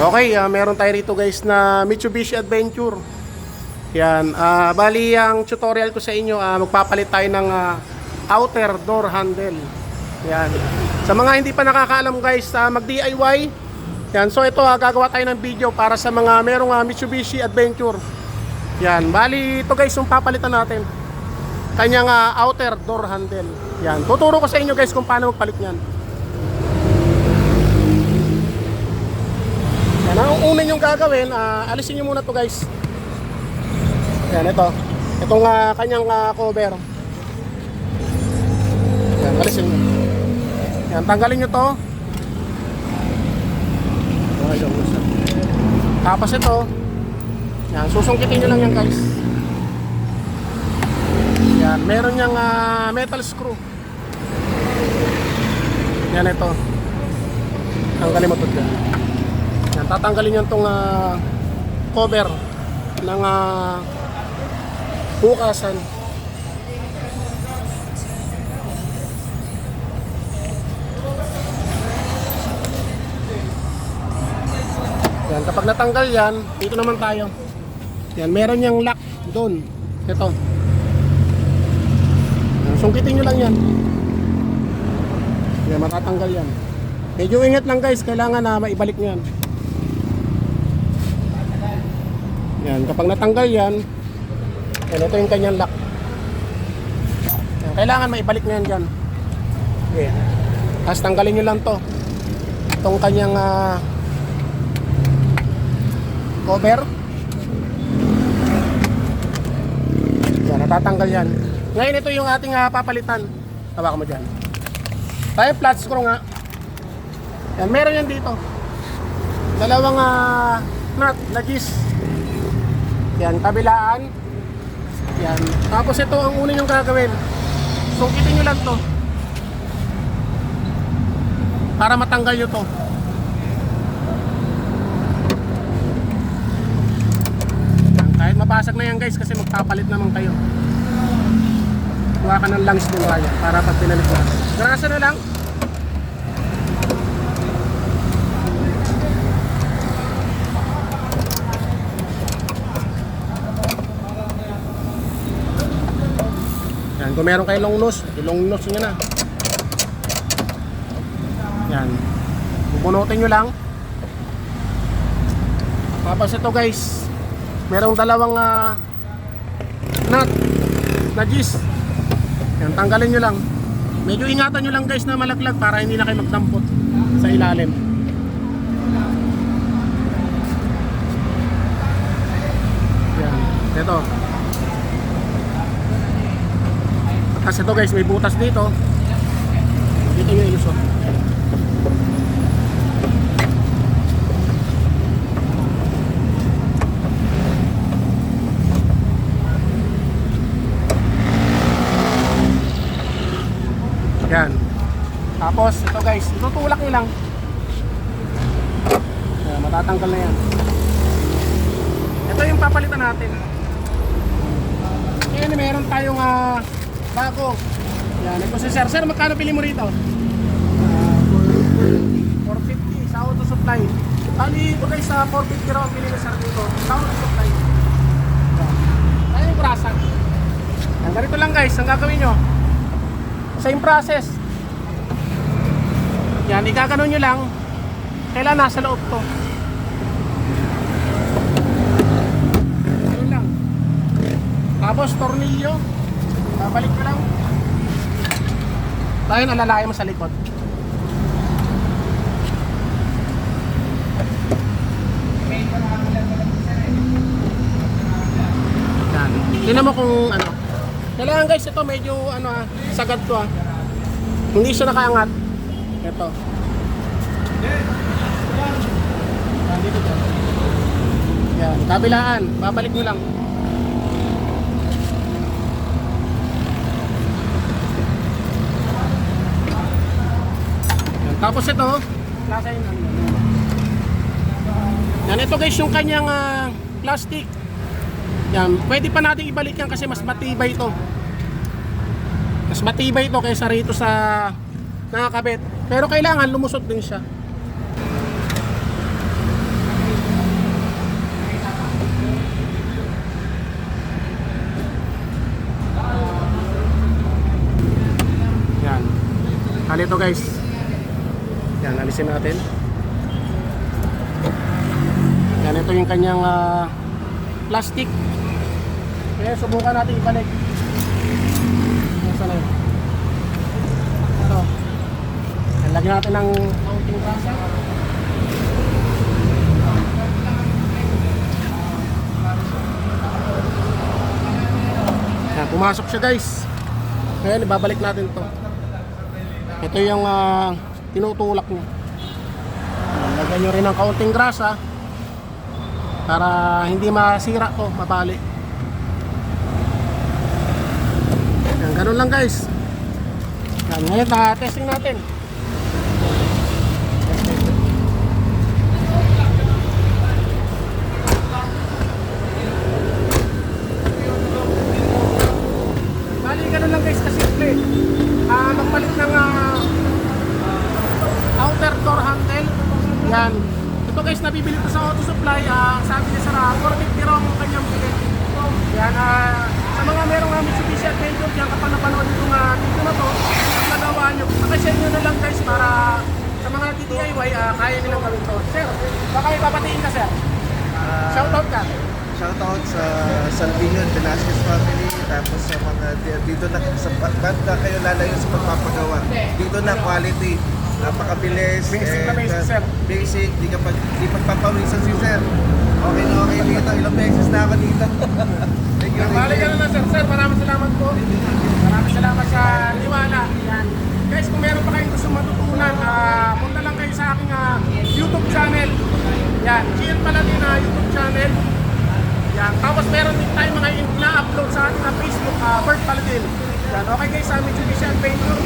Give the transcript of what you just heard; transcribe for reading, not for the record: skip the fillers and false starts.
Okay, meron tayo rito guys na Mitsubishi Adventure. Yan, bali ang tutorial ko sa inyo, magpapalit tayo ng outer door handle. Yan. Sa mga hindi pa nakakaalam guys, mag-DIY. Yan, so ito gagawa tayo ng video para sa mga merong Mitsubishi Adventure. Yan, bali ito guys yung papalitan natin. Kanyang outer door handle. Yan, tuturo ko sa inyo guys kung paano magpalit niyan. Yan, ang una nyong gagawin, alisin nyo muna to guys. Yan, itong kanyang cover. Yan, alisin nyo. Yan, tanggalin nyo to. Tapos ito, yan, susungkitin nyo lang yan guys. Yan, meron niyang metal screw. Yan, ito. Tanggalin mo to dyan. Yan, tatanggalin nyo itong cover ng bukasan. Yan, kapag natanggal yan, dito naman tayo. Yan, meron niyang lock doon. Ito. Yan, sungkitin nyo lang yan. Yan, matatanggal yan. Medyo ingat lang guys, kailangan na maibalik nyo yan. Yan, kapag natanggal yan, ito yung kanyang lock. Yan, kailangan maibalik nyo yan dyan. Okay. Tapos tanggalin nyo lang to. Itong kanyang cover. Yan, natatanggal yan. Ngayon ito yung ating papalitan. Tawa mo dyan. Tayo flat screw nga. Yan, meron yan dito. Dalawang nut na gis. Yan, kabilaan. Yan. Tapos ito ang una yung gagawin. Sungkitin nyo lang to. Para matanggal nyo to. Yan. Kahit mapasag na yan guys kasi magpapalit naman kayo. Kuha ka ng langis din kaya para pag pinalit natin. Grasa na lang. Yan, kung meron kayo long nose nyo na. Yan. Bubunutin nyo lang. Tapos ito guys, merong dalawang nut na gis. Yan, tanggalin nyo lang. Medyo ingatan nyo lang guys na malaglag para hindi na kayo magdampot sa ilalim. Yan, ito. Kasi ito guys, may butas dito. Dito nyo ilusot. Yan. Tapos ito guys, itutulak nyo lang. Yan, matatanggal na yan. Ito yung papalitan natin. Ngayon meron tayong bago. Yan, ito si sir. Sir, magkano pili mo rito? 450 sa auto supply. Bali ito guys, 450 raw ang pili na sir dito sa auto supply. Yan yung brasan. Yan, ganito lang guys, ang gagawin nyo, same process. Yan, igaganon nyo lang. Kailan nasa loob to. Ganun lang. Tapos tornilyo, babalik ko lang. Tayo alalayan mo sa likod. Yan. Tingnan mo kung ano. Kailangan guys, ito medyo sagad to Hindi siya nakaangat. Ito. Yan, kabilaan. Babalik mo lang. Yan, tapos ito, yan, ito guys yung kanyang plastic. Yan, pwede pa natin ibalik yan kasi mas matibay ito. Mas matibay ito kaysa rito sa nakakabit. Pero kailangan lumusot din siya. Bali ito guys. Yan, alisin natin. Yan, ito yung kanyang plastic. Kaya subukan natin ibalik. Nasaan na yun? Ito. Yan, lagyan natin ng kaunting grasa. Yan, pumasok siya guys. Ngayon, ibabalik natin to. Ito yung tinutulak niya. Lagyan nyo rin ng kaunting grasa para hindi masira to, mabali. Yan, ganun lang guys. Yan, ngayon testing natin. Bali, ganun lang guys, kasimple. Magpalit ng outer door handle. Yan. Ito guys, nabibili ko sa auto supply. Sabi niya sa 450 raw ang kanyang bilit. Yan. Sa mga merong Mitsubishi Adventure, yan kapag napanood itong video na to, at nagawa nyo, pakisend nyo na lang guys para sa mga DIY, kaya nilang gawin to. Sir, baka ipapatiin ka sir. Shoutout ka. Shoutout sa Salvino Velasquez family, tapos sa mga dito na sa banda kayo lalayo sa pagpapagawa. Dito na quality, napakabilis. Basic na basic, sir. Basic, di pagpapawisan si sir. Okay na okay dito, ilang beses na ako dito. Thank you. Bali ka na sir. Sir, maraming salamat po. Maraming salamat sa liwala. Yan. Guys, kung meron pa kayong gusto matutunan, punta lang kayo sa aking YouTube channel. Yan, GL Paladin YouTube channel. Yan. Tapos meron din tayong mga na-upload sa ating Facebook, Bert Paladin. Yan. Okay guys, sa Mitsubishi Adventure.